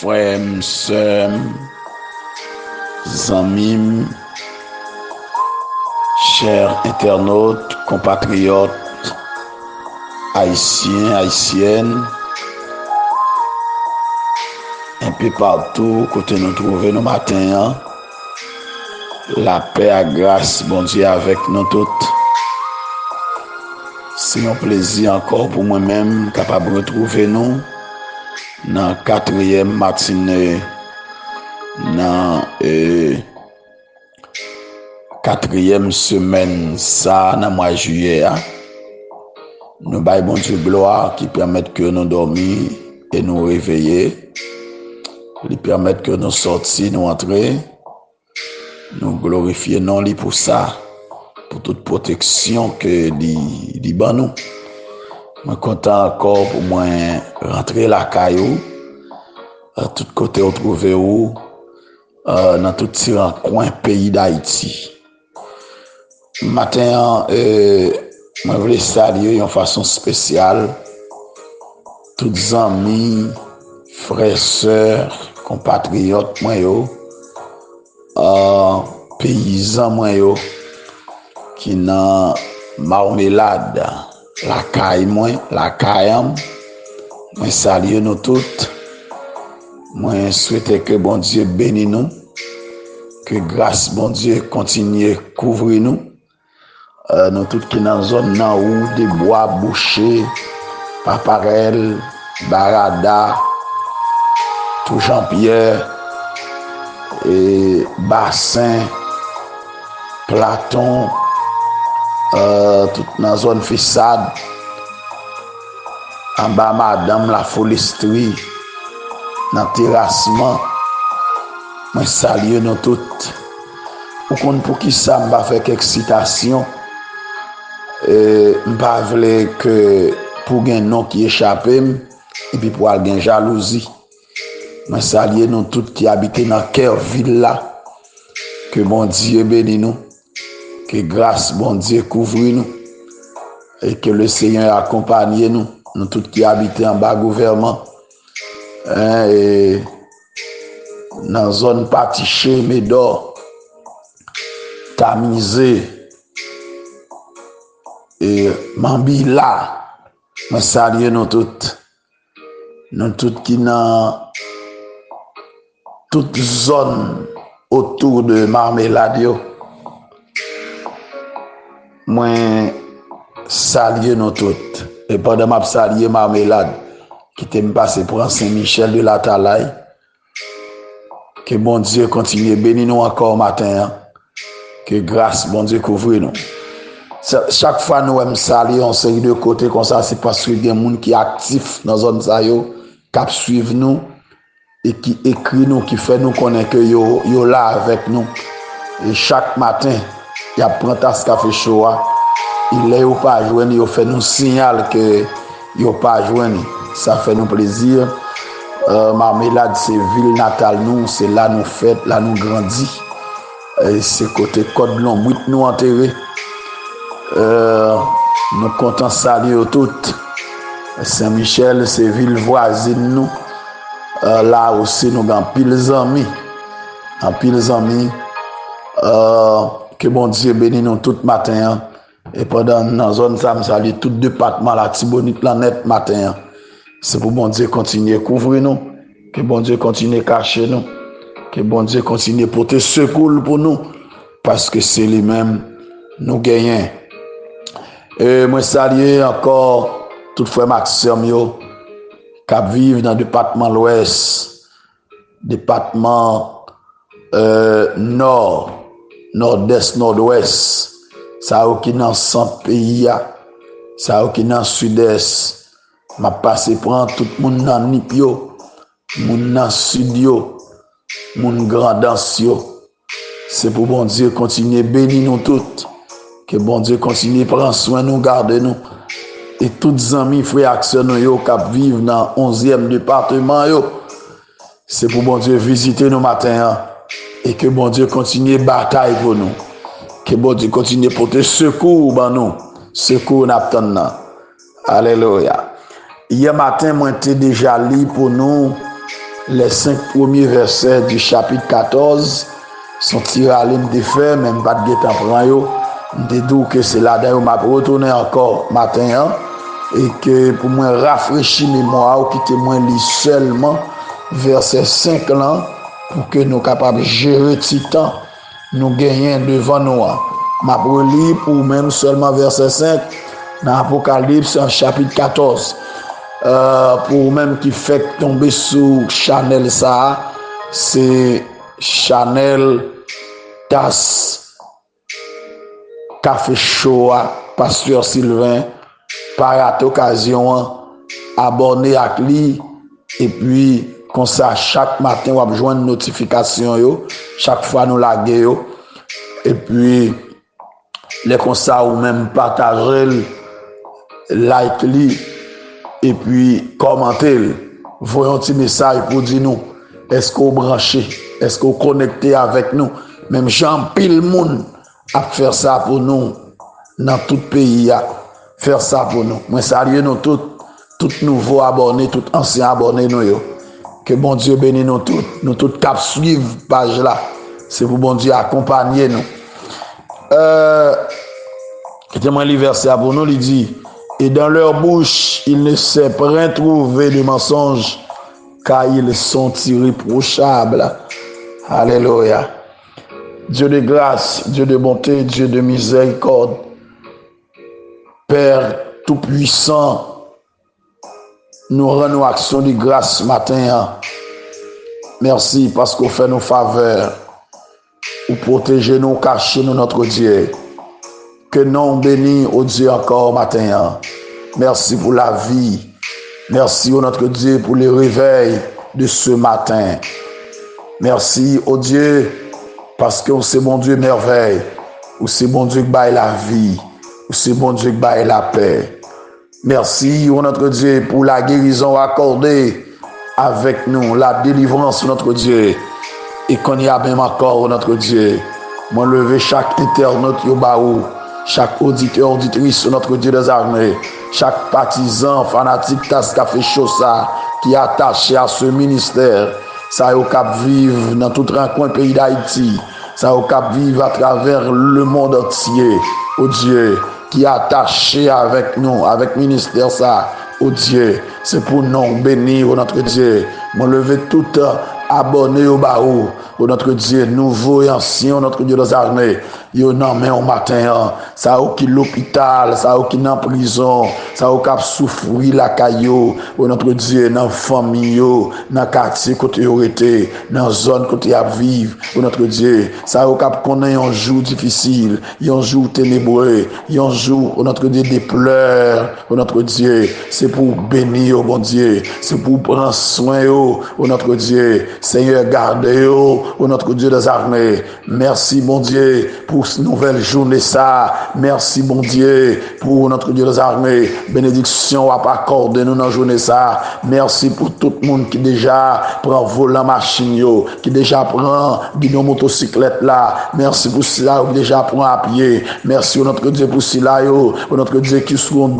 frères, sœurs, amis, chers internautes, compatriotes, haïtiens, haïtiennes, un peu partout, côté nous trouver nos matins, la paix et la grâce, bon Dieu, avec nous toutes. C'est un plaisir encore pour moi-même, capable de retrouver nous dans la 4e matinée, dans la 4e semaine, ça, dans le mois de juillet. Nous baillons bon Dieu gloire qui permet que nous dormions et nous réveiller, qui permet que nous sortions, nous entrions, nous glorifions non pour ça, pour toute protection que dit ban nous. Je suis content encore pour moi rentrer la caillou, à tout côté retrouver où, dans tout petit coin pays d'Haïti. Matin, je voulais saluer d'une façon spéciale tous les amis, frères, sœurs, compatriotes, paysans, qui n'ont marmelade, la caille, la caille, je salue nous toutes. Je souhaite que bon Dieu bénisse nous, que grâce bon Dieu continue à couvrir nous. Nous tous qui dans la zone où des bois bouchés, Paparel, Barada, tout Jean-Pierre, et Bassin, Platon, toute dans la zone Fissade, en bas Madame la Foresterie, dans le terrassement, je salue nous toutes. Pour qui ça m'a fait quelques citations, je ne veux pas que pour un nom qui échappe et puis pour avoir jalousie. Je salue nous toutes qui habitent dans quelle ville là. Que bon Dieu bénisse nous. Que grâce bon Dieu couvre nous. Et que le Seigneur accompagne nous. Nous tous qui habitons en bas gouvernement. Et dans la zone Patiché, Médor, Tamisé et Mambila. Je salue nous toutes. Nous toutes qui dans toute zone autour de Marmelade. Moi salue nous toutes. Et pendant que je salue Marmelade, qui t'aime passer pour un Saint-Michel de la Talaye, que bon Dieu continue à bénir nous encore matin. Que grâce, bon Dieu, couvre nous. Chaque fois nous aimons saluer en série de côtés comme ça, c'est parce qu'il y a des gens qui sont actifs dans la zone ça, qui suivent nous et qui écrit nous, qui fait nous connaître que yo là avec nous. Et chaque matin, il y a pris tasse café chaud, il est pas joindre, il fait nous signal que il pas joindre. Ça fait nous plaisir. Marmelade, c'est ville natale nous, c'est là nous fête, là nous grandit. C'est côté Côte Blanc, nous enterré. Nous comptons saluer toutes. Saint-Michel, c'est ville voisine nous. Là aussi, nous avons pile amis. En pile amis. Que bon Dieu bénisse nous tout matin. Et pendant la zone, ça me salue tout département, la Tibonite, la net matin. C'est pour bon Dieu continuer à couvrir nous. Que bon Dieu continue à cacher nous. Que bon Dieu continue à porter secours pour nous. Parce que c'est lui-même nous gagnons. Et moi salue encore tout frère Maxime qui vivent dans le département l'Ouest, département Nord, Nord-Est, Nord-Ouest, ça qui dans le centre pays, ça qui dans le Sud-Est. Je passe prendre tout le monde dans Nipio, monde dans Sud-Yo, monde grandance. C'est pour bon Dieu continuer à bénir nous toutes. Que bon Dieu continue à prendre soin de nous, garder nous. Et tous les amis, frères, actions qui vivent dans le 11e département. C'est pour bon Dieu visiter nous matin. Et que bon Dieu continue à batailler pour nous. Que bon Dieu continue à porter secours pour nous. Secours n'attendons. Alléluia. Hier matin, moi, j'étais déjà libre pour nous les 5 premiers versets du chapitre 14 sont tirés à l'une des faits, même pas de guet-temps prend yo. Je dis que c'est là d'ailleurs m'a retourné encore matin hein, et que pour moi rafraîchir mémoire ou quitter moi lit seulement verset 5 là pour que nous capables de gérer titan nous gagner devant nous. M'a relire pour même seulement verset 5 dans Apocalypse en chapitre 14. Pour même qui fait tomber sous Chanel ça, c'est Chanel tasse café chaud pasteur Sylvain par occasion abonné à lui et puis comme ça chaque matin on va joindre notification yo chaque fois nous laguer yo et puis les comme ça ou même partager like lui et puis commenter voyons un petit message pour dire nous est-ce qu'on branché est-ce qu'on connecté avec nous même Jean pile monde à faire ça pour nous dans tout pays à faire ça pour nous moi salue nous tout nouveaux abonnés tout anciens abonnés nous yo que bon Dieu bénisse nous tous cap suivre page là c'est pour bon Dieu accompagner nous moi le verset pour nous il dit et dans leur bouche il ne s'est point trouvé de mensonges car ils sont irréprochables. Alléluia. Dieu de grâce, Dieu de bonté, Dieu de miséricorde, Père tout-puissant, nous rendons action de grâce ce matin. Merci parce qu'on fait nos faveurs, ou protéger nous, cacher nous notre Dieu. Que non béni au Dieu encore matin. Merci pour la vie. Merci au notre Dieu pour le réveil de ce matin. Merci au Dieu parce que c'est mon Dieu merveille. Ou c'est mon Dieu qui baille la vie. Ou c'est mon Dieu qui baille la paix. Merci au notre Dieu pour la guérison accordée avec nous. La délivrance notre Dieu. Et qu'on y a même encore notre Dieu. Moi lever chaque internaute yo baou. Chaque auditeur, auditrice, notre Dieu des armées, chaque partisan, fanatique, tas qui fait chaud ça, qui est attaché à ce ministère, ça au cap vivre dans tout recoin pays d'Haïti, ça au cap vivre à travers le monde entier, oh Dieu, qui est attaché avec nous, avec ministère ça, oh Dieu, c'est pour nous bénir, oh notre Dieu, mon lever tout abonné au baou, oh notre Dieu, nouveau et ancien, notre Dieu des armées, yo nan men au matin, ça ou qui l'hôpital, ça ou qui dans prison, ça ou cap souffrir la caillou, oh notre Dieu, dans famille yo, dans quartier côté yo été, dans zone côté à vivre, oh notre Dieu, ça ou cap connaît un jour difficile, un jour ténébreux, un jour, oh notre Dieu, des pleurs, oh notre Dieu, c'est pour bénir, oh bon Dieu, c'est pour prendre soin, oh notre Dieu, Seigneur, garde, oh notre Dieu des armées, merci, bon Dieu, pour cette nouvelle journée ça. Merci bon Dieu pour notre Dieu des armées. Bénédiction à accorder nous dans la journée ça. Merci pour tout le monde qui déjà prend volant machine yo, qui déjà prend guidon motocyclette là. Merci pour cela qui déjà prend à pied. Merci notre Dieu pour cela yo, notre Dieu qui sont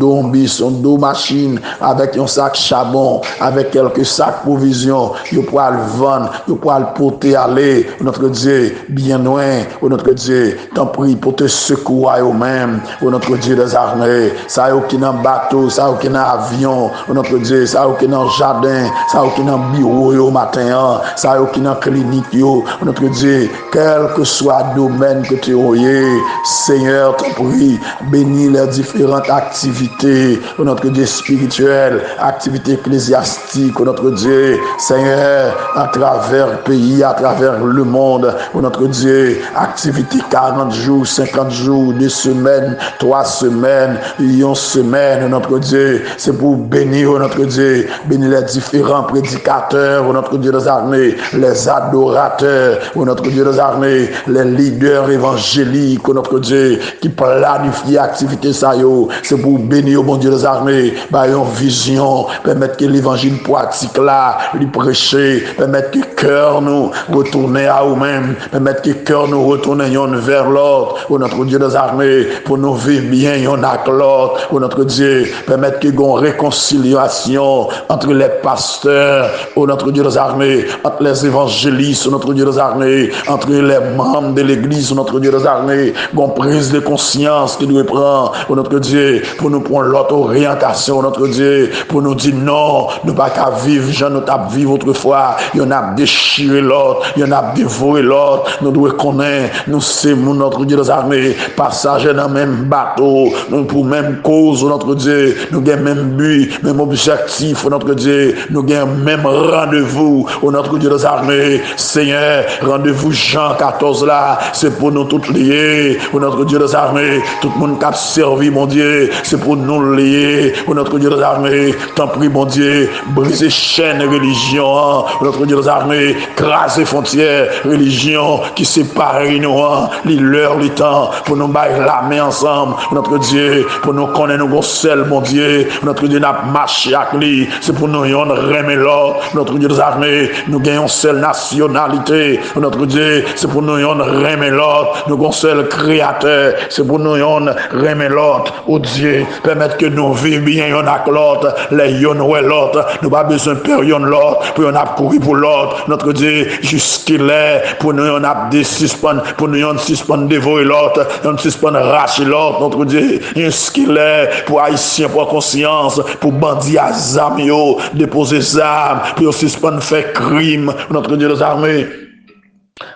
son dos machine avec un sac charbon, avec quelques sacs provisions, yo pour le vendre, yo pour le porter aller. Notre Dieu bien loin, notre Dieu t'en prie pour te secouer eux-mêmes, oh notre Dieu des armées, ça y est qui dans bateau, ça y est qui dans avion, oh notre Dieu, ça y est qui dans jardin, ça y est qui dans bureau au matin, ça y est qui dans clinique yo, oh notre Dieu, quel que soit le domaine que tu es, Seigneur, t'en prie, bénis les différentes activités, oh notre Dieu spirituel, activités ecclésiastiques, oh notre Dieu, Seigneur, à travers le pays, à travers le monde, oh notre Dieu, activités 40 jours, 50 jours, 2 semaines, 3 semaines, 1 semaine, notre Dieu, c'est pour bénir notre Dieu, bénir les différents prédicateurs, notre Dieu des armées, les adorateurs, notre Dieu des armées, les leaders évangéliques, notre Dieu, qui planifient activité ça yo, c'est pour bénir mon Dieu des armées, bah une vision, permettre que l'évangile pratique là, lui prêcher, permettre que cœur nous retourner à nous-mêmes, permettre que cœur nous retourne vers l'autre, oh notre Dieu des armées, pour nous vivre bien, y'en a que l'autre, oh notre Dieu, permettre qu'il y ait une réconciliation entre les pasteurs, oh notre Dieu des armées, entre les évangélistes, oh notre Dieu des armées, entre les membres de l'église, oh notre Dieu des armées, une prise de conscience qui doit prendre, oh notre Dieu, pour nous prendre l'autre orientation, oh notre Dieu, pour nous dire non, nous pas qu'à vivre, j'en nous t'a vivre autrefois, y'en a déchiré l'autre, y'en a dévoré l'autre, nous devons connaître, nous c'est notre Dieu des armées, passagers dans le même bateau, nous pour même cause, notre Dieu, nous avons même but, même objectif, notre Dieu, nous avons même rendez-vous, notre Dieu des armées, Seigneur, rendez-vous Jean 14 là, c'est pour nous tous liés, notre Dieu des armées, tout le monde qui a servi, mon Dieu, c'est pour nous lier, notre Dieu des armées, t'en prie, mon Dieu, briser chaînes religion, notre Dieu des armées, craser frontières, religion qui sépare nous, l'heure, le temps, pour nous bailler la main ensemble, notre Dieu, pour nous connaître nous seul, mon Dieu, notre Dieu n'a marché avec lui, c'est pour nous remettre l'autre, notre Dieu des armées, nous gagnons seule nationalité, notre Dieu, c'est pour nous remettre l'autre, nous avons seul créateur, c'est pour nous remettre l'autre, oh Dieu, permettre que nous vivions bien, y'en a que l'autre, les y'en ouais l'autre, nous pas besoin de période l'autre, pour y'en a courir pour l'autre, notre Dieu, jusqu'il est, pour nous y'en a des suspendre, pour nous y'en suspendre dévorer l'autre, y'en suspendre racher l'autre, notre Dieu, jusqu'il est, pour haïtiens, pour conscience, pour bandits à zamio, déposer armes, pour suspendre faire crime, notre Dieu des armées.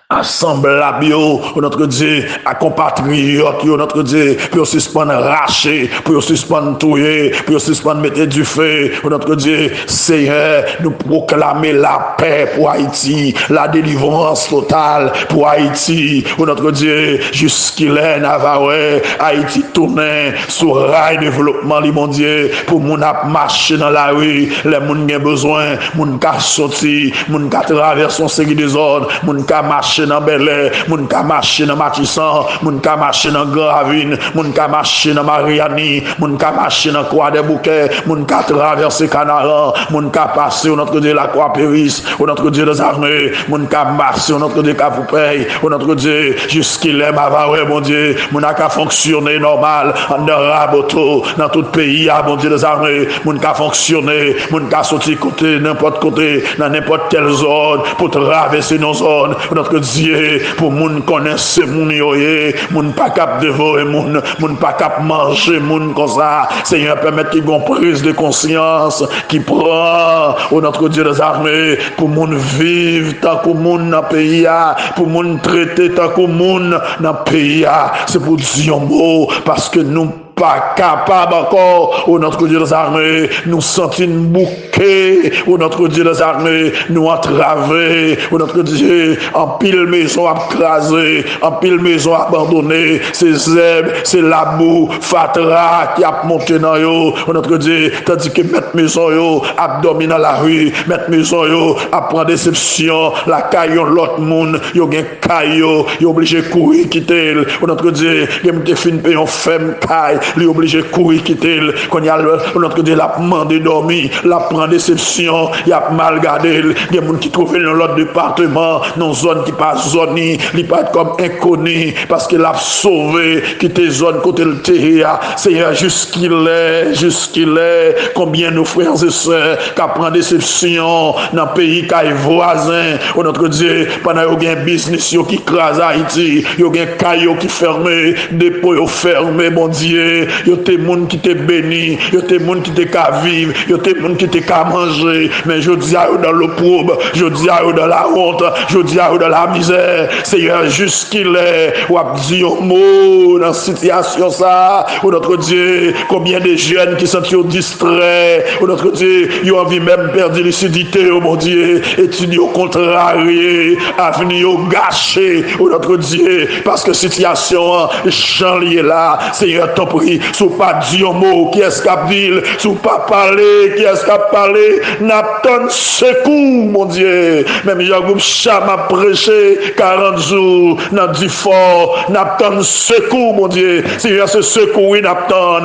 Assemblable, notre Dieu, à compatriotes, notre Dieu, pour suspendre racher, pour suspendre tuer, pour suspendre mettre du feu, notre Dieu, Seigneur, nous proclamer la paix pour Haïti, la délivrance totale pour Haïti, notre Dieu, jusqu'il est Navarre, Haïti tourné sur rail développement, mon Dieu, pour mon marcher dans la rue, les moun qui ont besoin, moun qui sorti, moun qui traverse son série des ordres, moun qui marcher dans Bel-Air, moun ka marcher dans Matissan, moun ka marcher dans Grand Ravine, moun ka marcher dans Mariani, moun ka marcher dans Croix des Bouquets, moun ka traverser Canaran, moun ka passer au notre Dieu la Croix Péris, au notre Dieu des armées, moun ka marcher au notre Dieu Capoupey, au notre Dieu jusqu'il est Mavaoué, mon Dieu, moun ka fonctionner normal en Raboto, dans tout pays, mon Dieu des armées, moun ka fonctionner, moun ka sortir côté, n'importe côté, dans n'importe quelle zone, pour traverser nos zones, notre Dieu, pour moun connaisse moun yoye, moun pas cap dévorer moun pas cap manger moun comme ça. Seigneur, permettre qu'il y ait une prise de conscience qui prend, oh notre Dieu des armées, pour moun vivre tant que moun dans le pays, pour moun traiter tant que moun dans le pays. C'est pour dire un mot, parce que nous pas capable encore, oh notre Dieu des armées, nous sentir bouquet, oh notre Dieu des armées, nous entraver, oh notre Dieu, en pile maison écrasée, en pile maison abandonnée, ces herbes, c'est la boue, fatra qui a monté dans yo, oh notre Dieu, tandis que mettre maison yo, abdomen dans la rue, mettre maison yo, à prendre déception, la caillon l'autre monde, yo gen caillou, yo obligé courir quitter, oh notre Dieu, il te fin payer on femme caille, lui obligé courir quitter quand il y a notre Dieu l'a demandé dormir, la prend déception, il a mal gardé, il y a des gens qui trouvent dans l'autre département, dans zone qui pas zone, il pas comme inconnu parce qu'il a sauvé quitter zone côté le terre, Seigneur jusqu'il est, combien nos frères et sœurs qui prend déception dans le pays qui est voisin, oh notre Dieu, pendant qu'il y a un business qui crase Haïti, il y a un caillou qui fermé, dépôt fermé, mon Dieu. Yo te moun qui te béni, yo te moun qui te ka vivre, yo te moun qui te ka manger, mais je dis à eux dans l'opprobre, je dis à eux dans la honte, je dis à eux dans la misère, Seigneur, jusqu'il est, ou a dit un mot dans cette situation ça, oh notre Dieu, combien de jeunes qui sont distraits, oh notre Dieu, ils ont envie même perdre lucidité, oh mon Dieu, étudier au contrarié, avenir au gâché, oh notre Dieu, parce que situation, chanlier là, Seigneur, ton souffrir, sous pas dit un mot, qui est-ce qu'a dit, sous pas parler, qui est-ce qu'a parlé, n'attend secours, mon Dieu. Même Jean-Groupe Chat m'a prêché 40 jours, n'a dit fort, n'attend secours, mon Dieu. Si il y a ce secours, oui, n'attend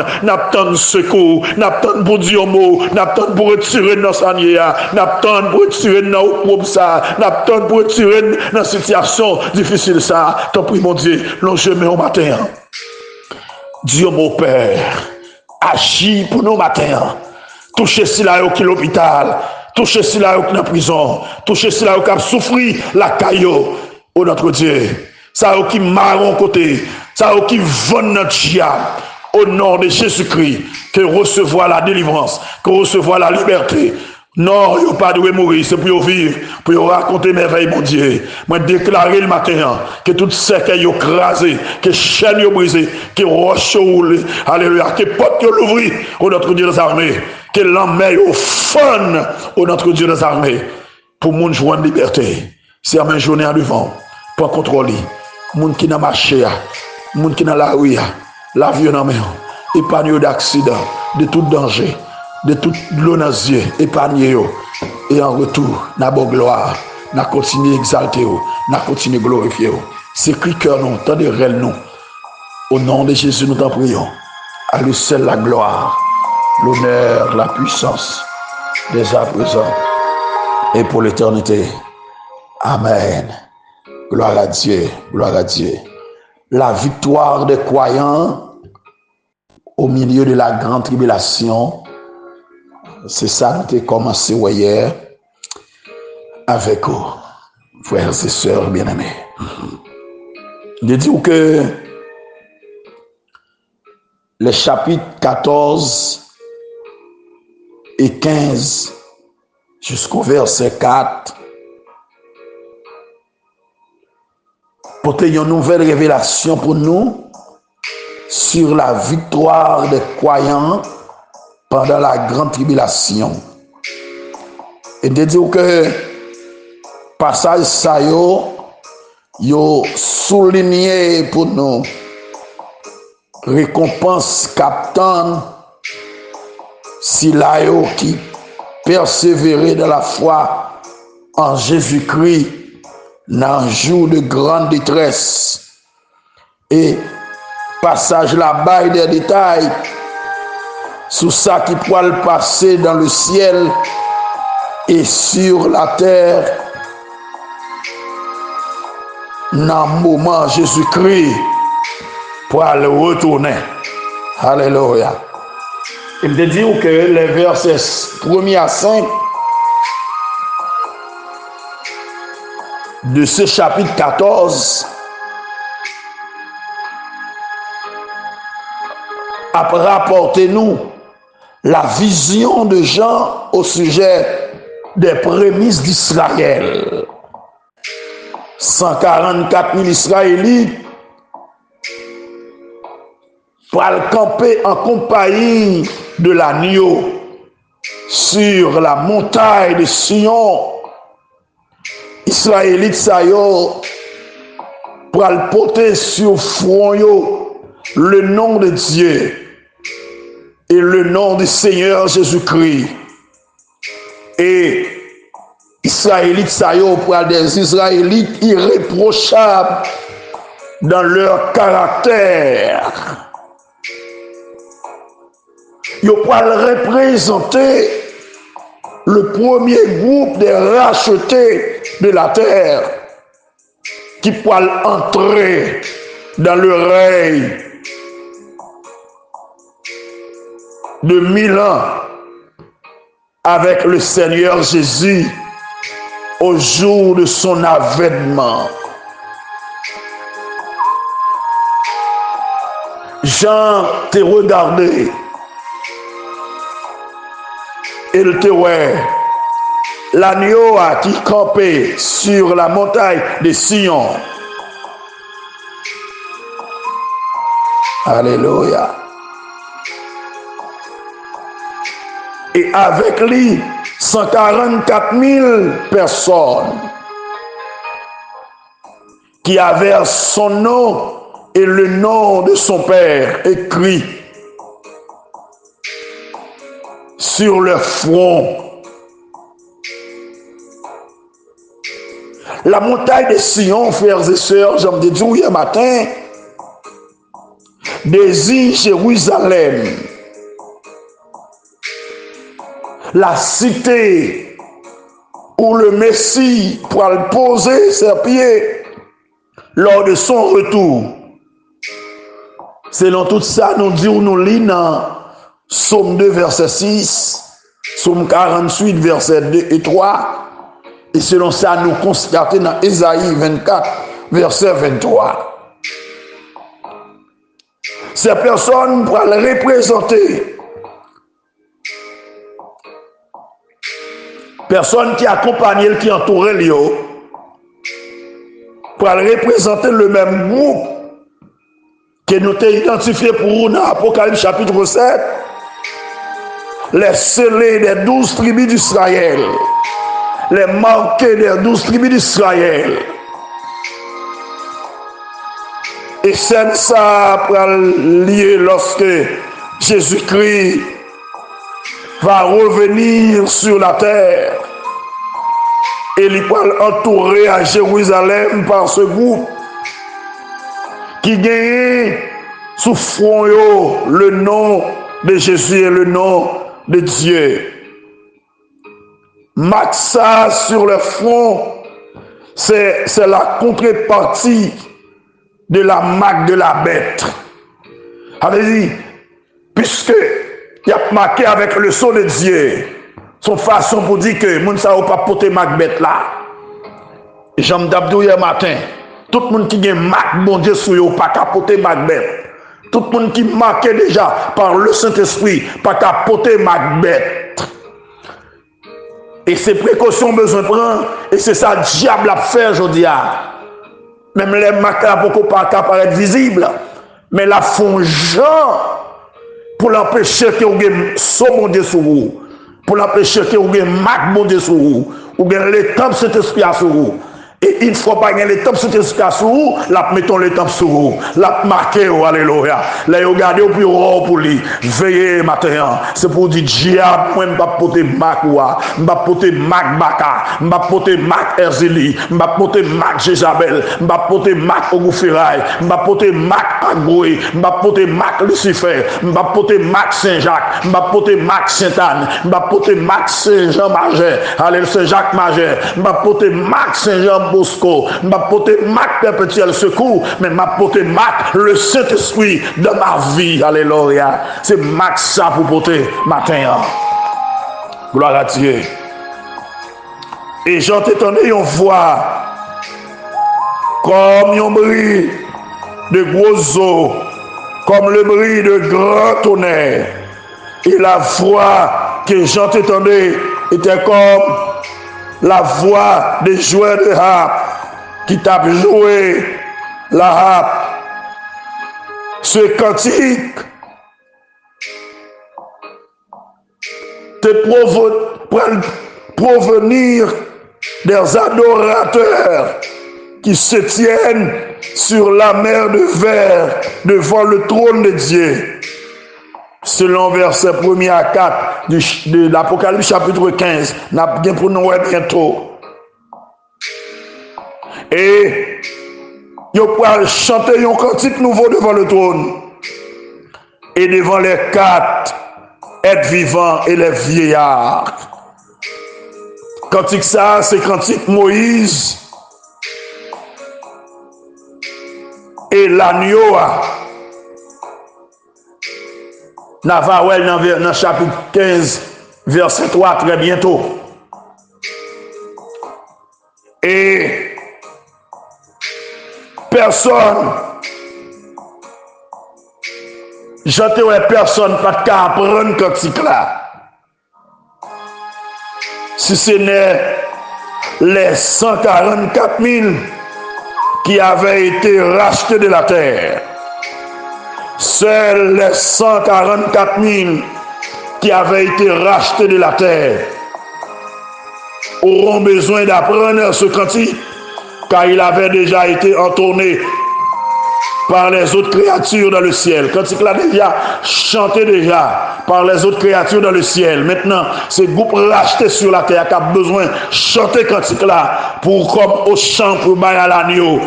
secours, n'attend pour dire un mot, n'attend pour retirer nos sanières, n'attend pour retirer nos problèmes, ça, n'attend pour retirer dans situation difficile, ça. Tant pis, mon Dieu, l'on je mets au matin. Dieu, mon Père, agis pour nous matin. Touchez si là qui est l'hôpital, touchez si là qui est dans la prison, touchez si là qui a souffert la caillou, oh notre Dieu. Ça qui marron côté, ça qui vend notre diable. Au nom de Jésus-Christ, que recevoir la délivrance, que recevoir la liberté. Non, il n'y a pas de mourir, c'est pour vivre, pour raconter merveilles, mon Dieu. Moi, déclarer le matin que tout ce qui est écrasé, que chaîne est brisée, que roche roule, alléluia, que porte l'ouvrir au notre Dieu des armées, que l'emmène au fun au notre Dieu des armées, pour moun joindre liberté. C'est à ma journée en devant, pour contrôler. Moun qui n'a marché, moun qui n'a la rue, la vie en main, épargne d'accident, de tout danger. De toute l'eau dans les yeux, épargnez vous. Et en retour, n'a pas gloire, n'a continué exalter vous, n'a continué glorifier vous. C'est cri cœur nous, tant de réel nous. Au nom de Jésus, nous t'en prions. À lui seul la gloire, l'honneur, la puissance, dès à présent et pour l'éternité. Amen. Gloire à Dieu, gloire à Dieu. La victoire des croyants au milieu de la grande tribulation. C'est ça que nous avons commencé hier avec vous, frères et sœurs bien-aimés. Je dis que les chapitres 14 et 15 jusqu'au verset 4 portent une nouvelle révélation pour nous sur la victoire des croyants pendant la grande tribulation. Et de dire que passage ça yo souligné pour nous récompense captain si là yo qui persévérait dans la foi en Jésus-Christ dans un jour de grande détresse. Et passage là-bas des détails sur ça qui pourra le passer dans le ciel et sur la terre dans le moment Jésus-Christ pour le retourner. Alléluia. Il te dit que les versets 1er à 5 de ce chapitre 14 après rapportez-nous la vision de Jean au sujet des prémices d'Israël. 144 000 Israélites pour camper en compagnie de l'agneau sur la montagne de Sion. Israélites ça yo pour porter sur front le nom de Dieu et le nom du Seigneur Jésus-Christ. Et Israélites, ça y est, pour des Israélites irréprochables dans leur caractère. Ils vont représenter le premier groupe des rachetés de la terre qui pourra entrer dans le règne de 1000 ans avec le Seigneur Jésus au jour de son avènement. Jean te regardé et le te ouais l'agneau qui campait sur la montagne de Sion. Alléluia. Et avec lui, 144 000 personnes qui avaient son nom et le nom de son père écrit sur le front. La montagne de Sion, frères et sœurs, j'en ai dit hier matin, désigne Jérusalem, la cité où le Messie pourra poser ses pieds lors de son retour. Selon tout ça, nous disons, nous lisons dans Psaume 2, verset 6, Psaume 48, verset 2 et 3, et selon ça, nous constatons dans Ésaïe 24, verset 23. Ces personnes pourront les représenter. Personnes qui accompagnent, qui entourent Léo, pour représenter le même groupe que nous avons identifié pour nous dans Apocalypse chapitre 7, les scellés des 12 tribus d'Israël, les marqués des 12 tribus d'Israël. Et c'est ça pour lier lorsque Jésus-Christ va revenir sur la terre et il va entourer à Jérusalem par ce groupe qui gagne sous front le nom de Jésus et le nom de Dieu. Maxa sur le front, c'est la contrepartie de la marque de la bête. Allez-y, puisque il a marqué avec le son de Dieu, son façon pour dire que moun sa ou pas porter marque bête là. Et j'aime d'abdou hier matin, tout le monde qui a marque bon Dieu sur eux pas capoter marque bête. Tout le monde qui marqué déjà par le Saint-Esprit pas capoter marque bête. Et ces précautions besoin de prendre, et c'est ça le diable a fait aujourd'hui. Même les marques là pour pas apparaître visibles, mais la font genre pour l'empêcher que vous ayez son bon Dieu sur vous, pour l'empêcher que vous ayez marque bon Dieu sur vous, ou bien les temples Saint-Esprit sur vous. Et une fois pas les temples Saint-Esprit sur vous, là mettons les temples sur vous, là marquez, alléluia. Là vous regardez au plus haut pour lui, veillez matin. C'est pour dire diable, moi je ne vais pas porter marque ouah, je ne vais pas porter marque Baka, je ne vais pas porter marque Erzélie, je ne vais pas porter marque Jézabel, je ne vais pas porter marque Ogouferaï, je ne vais pas porter marque Agoué, je ne vais pas porter marque Lucifer, je ne vais pas porter marque Saint-Jacques, je ne vais pas porter marque Sainte-Anne, je ne vais pas porter marque Saint-Jean-Majeur, allez Saint-Jacques Majeur, je ne vais pas porter marque Saint-Jean Bosco, m'a porté Marc perpétuel secours, mais m'a porté Marc le Saint-Esprit de ma vie. Alléluia. C'est Marc ça pour porter matin. Gloire à Dieu. Et j'entendais une voix comme un bruit de gros eaux, comme le bruit de grand tonnerre. Et la voix que j'entendais était comme la voix des joueurs de harpe qui t'a joué la harpe. Ce cantique te provenir des adorateurs qui se tiennent sur la mer de verre devant le trône de Dieu. Selon verset 1er à 4 de l'Apocalypse chapitre 15, n'a bien pour nous bientôt. Et ils pourront chanter un cantique nouveau devant le trône et devant les 4 êtres vivants et les vieillards. Cantique ça, c'est cantique Moïse et l'agneau. Navarel dans le chapitre 15, verset 3, très bientôt. Et personne, j'entends personne pas qu'à apprendre cantique là. Si ce n'est les 144 000 qui avaient été rachetés de la terre. Seuls les 144 000 qui avaient été rachetés de la terre auront besoin d'apprendre ce cantique, car il avait déjà été entonné par les autres créatures dans le ciel. Cantique là déjà chanté déjà par les autres créatures dans le ciel. Maintenant, c'est groupe racheté sur la terre qui a besoin de chanter cantique là pour comme au chant pour bailler à l'agneau,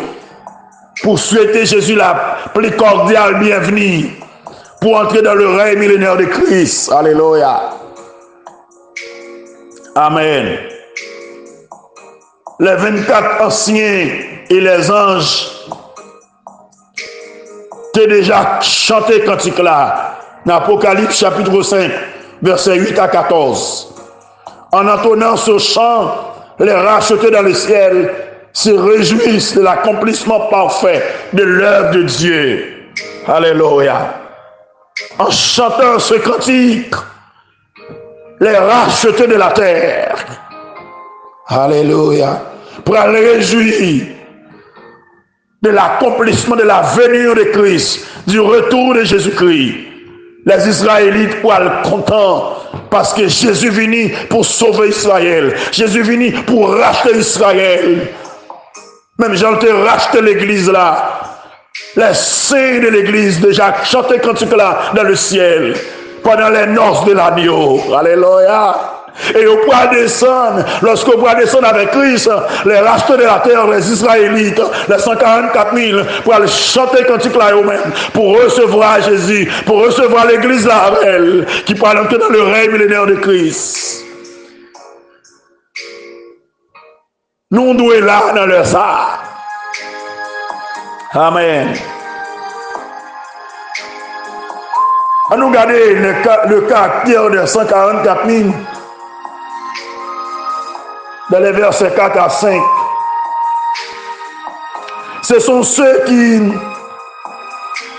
pour souhaiter Jésus la plus cordiale bienvenue, pour entrer dans le règne millénaire de Christ. Alléluia. Amen. Les 24 anciens et les anges t'es déjà chanté cantique là dans Apocalypse chapitre 5 versets 8 à 14. En entonnant ce chant, les rachetés dans le ciel se réjouissent de l'accomplissement parfait de l'œuvre de Dieu. Alléluia. En chantant ce cantique, les rachetés de la terre, alléluia, pour aller réjouir de l'accomplissement de la venue de Christ, du retour de Jésus-Christ. Les Israélites pour être contents parce que Jésus venu pour sauver Israël. Jésus venu pour racheter Israël. Même Jean te racheté l'église là. Les saints de l'église déjà chantaient cantique là dans le ciel pendant les noces de l'agneau. Alléluia. Et au point descendre, lorsque vous pouvez descendre avec Christ, les rachetés de la terre, les Israélites, les 144 000, pour aller chanter cantique là eux-mêmes, pour recevoir Jésus, pour recevoir l'église là avec elle, qui peut entrer dans le règne millénaire de Christ. Nous devons être là dans le ça. Amen. À nous garder le caractère de 144 000 dans les versets 4 à 5. Ce sont ceux qui ne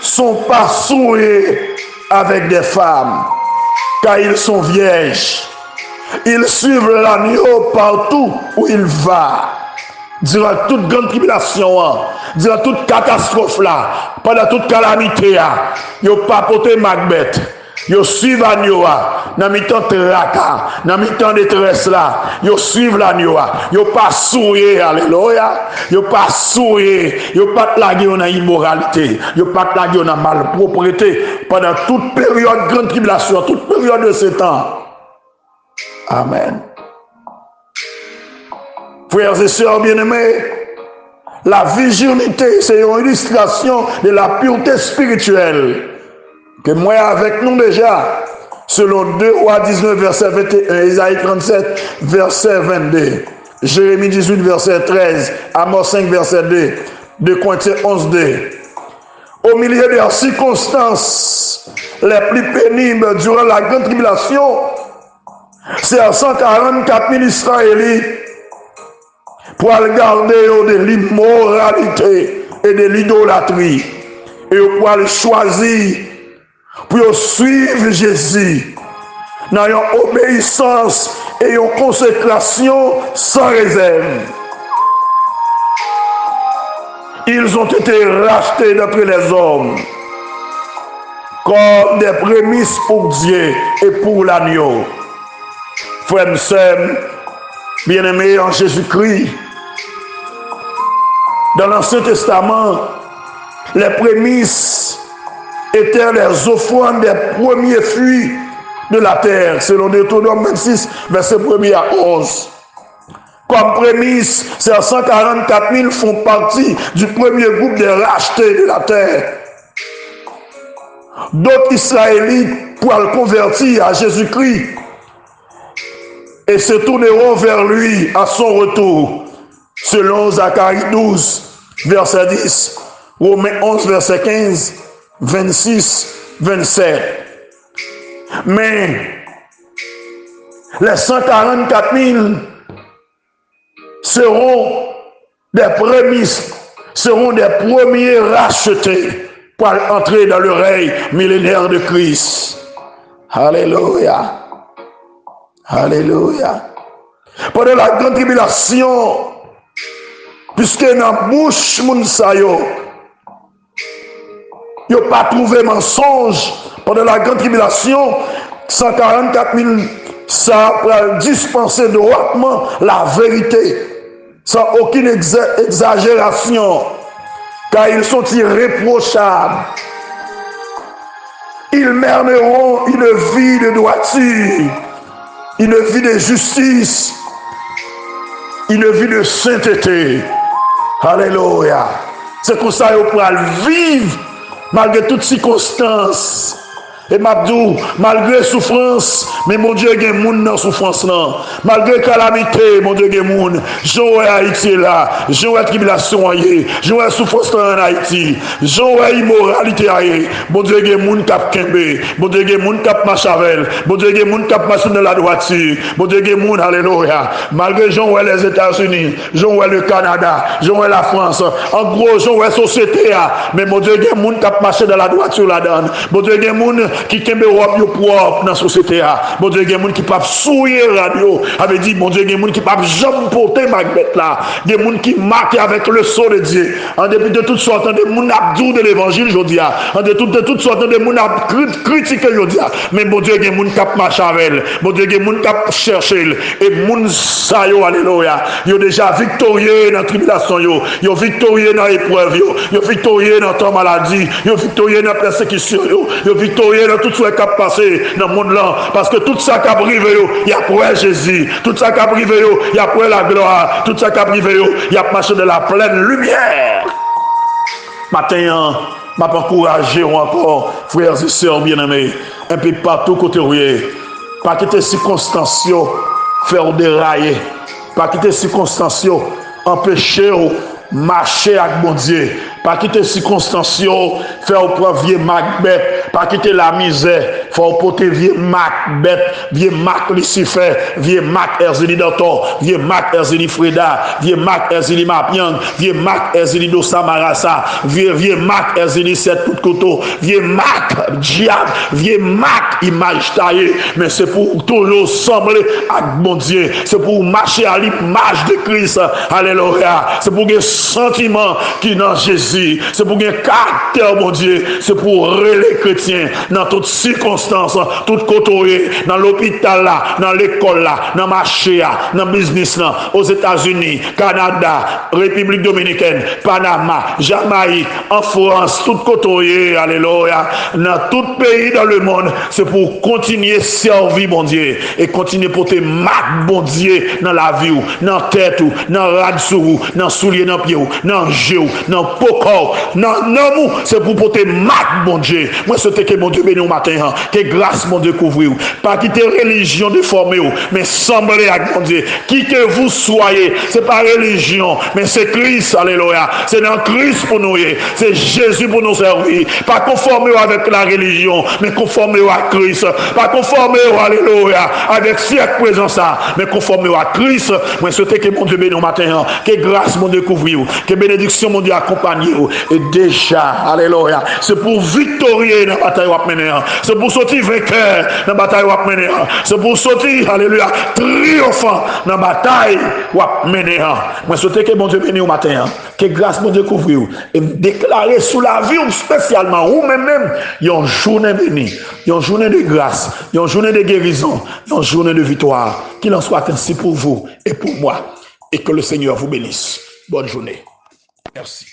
sont pas souillés avec des femmes, car ils sont vierges. Ils suivent l'agneau partout où il va. Durant toute grande tribulation, durant toute catastrophe là, pendant toute calamité, ils n'ont pas porté Macbeth. Ils suivent l'agneau, dans le temps tracas, dans le temps détresse là, ils suivent l'agneau, ils n'ont pas souillé, alléluia, ils n'ont pas souillé, ils n'ont pas lagué dans l'immoralité, ils n'ont pas lagué dans la malpropreté pendant toute période de grande tribulation, toute période de ce temps. Amen. Frères et sœurs bien-aimés, la virginité, c'est une illustration de la pureté spirituelle que moi avec nous déjà, selon 2 Rois 19, verset 21, Isaïe 37, verset 22, Jérémie 18, verset 13, Amos 5, verset 2, 2 Corinthiens 11, 2. Au milieu des circonstances les plus pénibles durant la grande tribulation, c'est 144 000 Israélites pour garder de l'immoralité et de l'idolâtrie et pour aller choisir pour suivre Jésus dans une obéissance et une consécration sans réserve. Ils ont été rachetés d'après les hommes comme des prémices pour Dieu et pour l'agneau. Frères et sœurs, bien-aimés en Jésus-Christ, dans l'Ancien Testament, les prémices étaient les offrandes des premiers fruits de la terre, selon Deutéronome 26, verset 1 à 11. Comme prémisse, ces 144 000 font partie du premier groupe des rachetés de la terre. D'autres Israélites pour le convertir à Jésus-Christ et se tourneront vers lui à son retour, selon Zacharie 12, verset 10, Romains 11, verset 15, 26, 27. Mais les 144 000 seront des prémices, seront des premiers rachetés pour entrer dans le règne millénaire de Christ. Alléluia. Alléluia. Pendant la grande tribulation, puisque dans la bouche Mounsayo, ils n'ont pas trouvé mensonge. Pendant la grande tribulation, 144 000, ça a dispensé droitement la vérité, sans aucune exagération. car ils sont irréprochables. Ils mèneront une vie de droiture, une vie de justice, une vie de sainteté. Alléluia. C'est comme ça qu'on pourra vivre malgré toutes circonstances. Et Mabdou, malgré souffrance, mais mon Dieu, il y a des gens dans la souffrance là. Malgré calamité, mon Dieu, il y a des gens. Jean Haïti là, Jean tribulation, Jean souffrance en Haïti, Jean immoralité, mon Dieu, il y a des gens qui ont kembe, mon Dieu, il y a des gens qui ont marché avec, mon Dieu, il y a des gens qui ont marché dans la droiture, mon Dieu, il y a des gens, alléluia. Malgré Jean les États-Unis, Jean le Canada, Jean la France, en gros, Jean la société, mais mon Dieu, il y a des gens qui ont marché dans la droiture là-dedans, mon Dieu, il y a des gens qui kembe robe yo propre dans la société a. Mon Dieu, il y a des gens qui peuvent souiller radio. Avait dit, mon Dieu, il y a des gens qui peuvent jamais porter Macbeth là. Des gens qui marquent avec le sceau de Dieu. En dépit de toutes sortes de gens abdou de l'évangile, je dis. En dépit de toutes sortes de gens critiquer, je dis. Mais mon Dieu, il y a des gens qui marchent avec elle. Mon Dieu, il y a des gens qui cherchent. Et mon ça yo, alléluia. Ils ont déjà victorieux dans la tribulation. Ils ont victorieux dans l'épreuve. Ils ont victorieux dans la maladie. Ils ont victorieux dans la persécution. Ils ont victorieux dans tout ce qui a passé dans le monde là. Parce que tout ça qui a privé, il y a pour Jésus. Tout ça qui a privé, il y a pour la gloire. Tout ça qui a privé, il y a marché de la pleine lumière. Matin, je vais encourager encore, frères et sœurs bien-aimés, un peu partout côté rouillé. Pas quitter circonstances, faire dérailler. Pas quitter circonstances, empêcher marcher avec mon Dieu. Pas quitter circonstances, faire prendre vieux Macbeth. Pas quitter la misère, faire porter vieux Macbeth, vieux Mac Lucifer, vieux Mac Erzeli Dantor, vieux Mac Erzeli Freda, vieux Mac Erzeli Mapiang, vieux Mac Erzeli Dosa Marasa, vieux Mac Erzeli Sept Coup de Couteau, vieux Mac Diable, vieux Mac image taillée. Mais c'est pour toujours sembler à mon Dieu. C'est pour marcher à l'image de Christ. Alléluia. C'est pour un sentiment qui est dans Jésus. C'est pour un caractère, mon Dieu. C'est pour les chrétiens dans toutes circonstances, toutes côtés, dans l'hôpital là, dans l'école là, dans le marché là, dans le business là, aux États-Unis, Canada, République Dominicaine, Panama, Jamaïque, en France, toutes côtés, alléluia, dans tout pays dans le monde. C'est pour continuer à servir, mon Dieu, et continuer à porter marque, mon Dieu, dans la vie, dans la tête, dans la radio, dans le soulier, dans le pied, dans le jeu, dans le pocor, dans l'amour. C'est pour porter marque, mon Dieu. Moi, c'était que mon Dieu béni au matin, que grâce, mon Dieu, couvrir. Pas quitter religion déformée, mais sembler avec mon Dieu. Qui que vous soyez, c'est pas religion, mais c'est Christ, alléluia. C'est dans Christ pour nous, c'est Jésus pour nous servir. Pas conformer avec la religion, mais conformer à Christ. Pas conformer, alléluia, avec cette présence, mais conformer à Christ. Moi, c'était que mon Dieu béni au matin, que grâce, mon Dieu, couvrir, que bénédiction, mon Dieu, accompagne. Et déjà, alléluia, c'est pour victorier dans la bataille à mener. C'est pour sortir vainqueur dans la bataille à mener. C'est pour sortir, alléluia, triomphant dans la bataille à mener. Moi, je souhaite que mon Dieu bénisse au matin, que grâce, mon Dieu, couvre et déclarer sous la vie, spécialement, ou même, une journée bénie, une journée de grâce, une journée de guérison, une journée de victoire. Qu'il en soit ainsi pour vous et pour moi. Et que le Seigneur vous bénisse. Bonne journée. Merci.